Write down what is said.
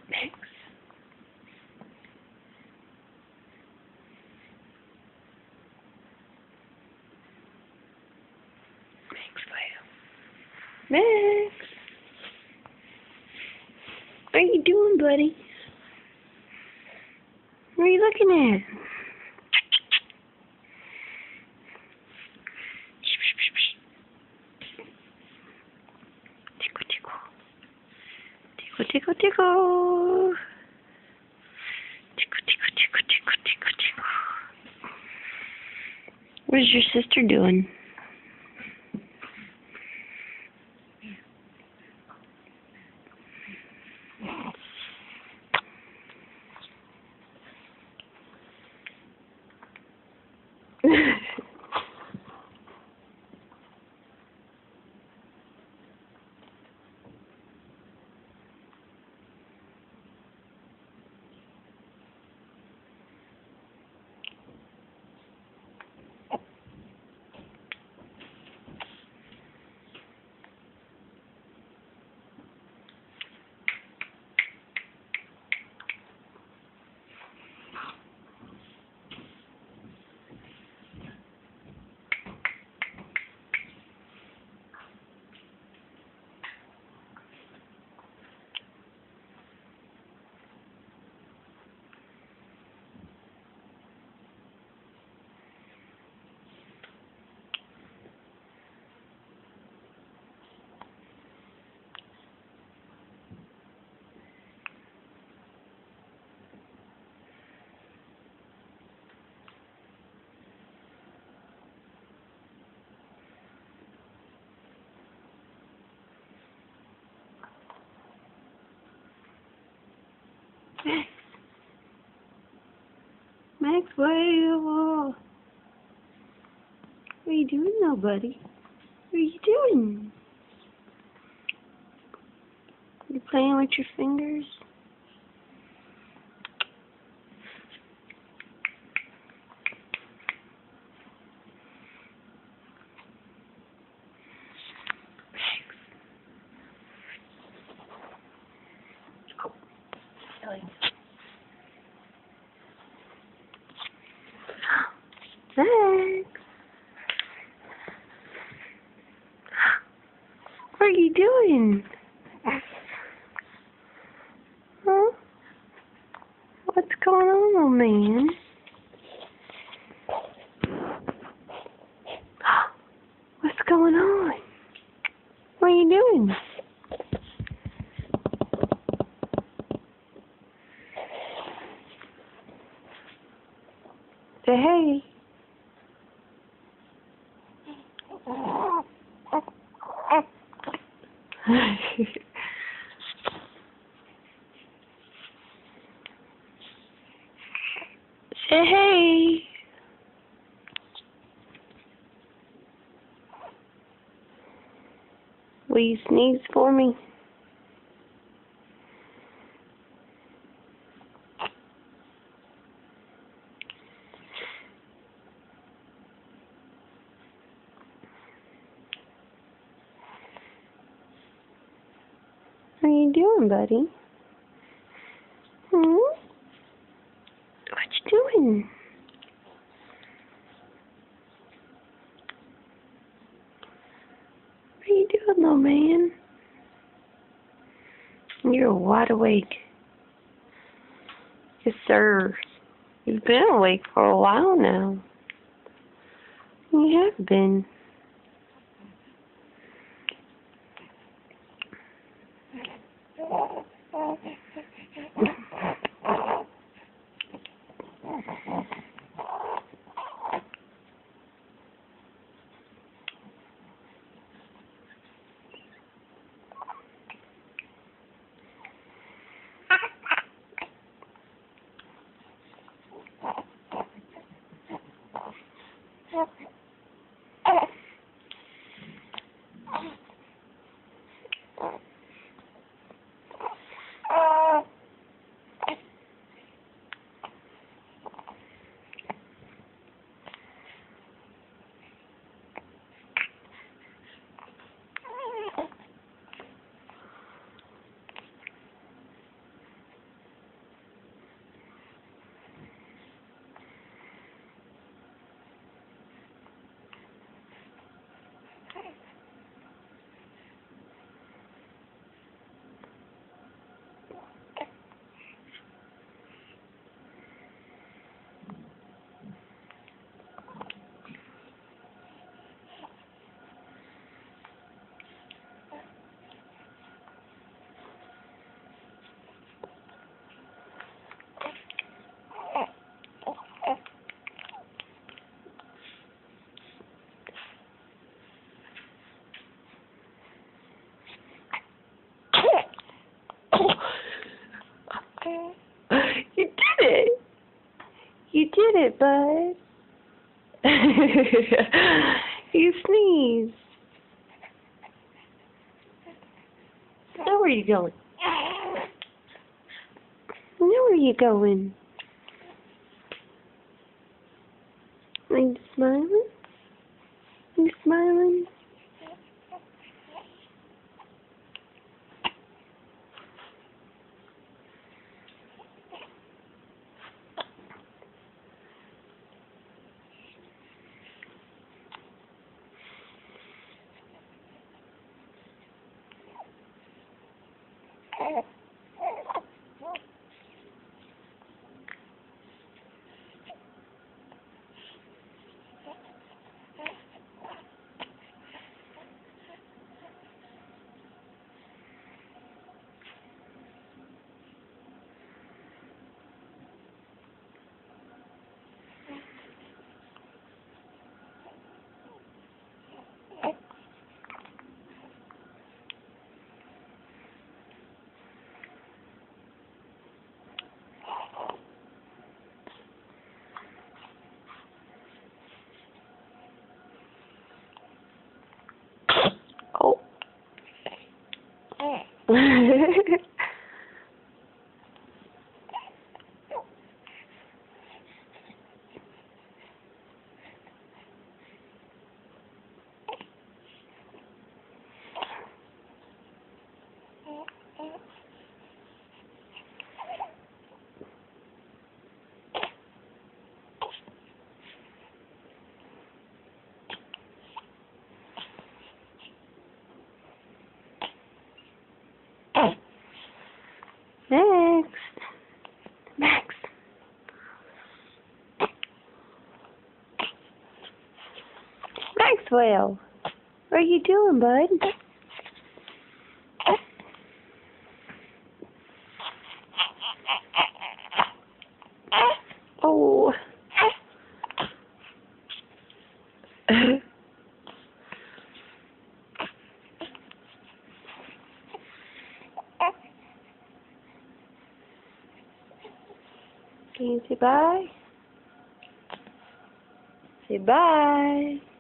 Max. Max, what are you doing, buddy? What are you looking at? Tickle, tickle. Tickle, tickle, tickle. Tickle, tickle, tickle, tickle, tickle, tickle. What is your sister doing? Max. Max, what are you doing now, buddy? What are you doing? You playing with your fingers? Max, what are you doing? Huh? What's going on, old man? What's going on? What are you doing? Say hey. Say hey. Will you sneeze for me? What are you doing, buddy? Hmm? What you doing? What are you doing, little man? You're wide awake. Yes, sir. You've been awake for a while now. You have been. it, bud. You sneezed. Now where are you going? Now where are you going? Are you smiling? Are you smiling? Oh. Next. Max. Maxwell. What are you doing, bud? Oh. Can you say bye? Say bye.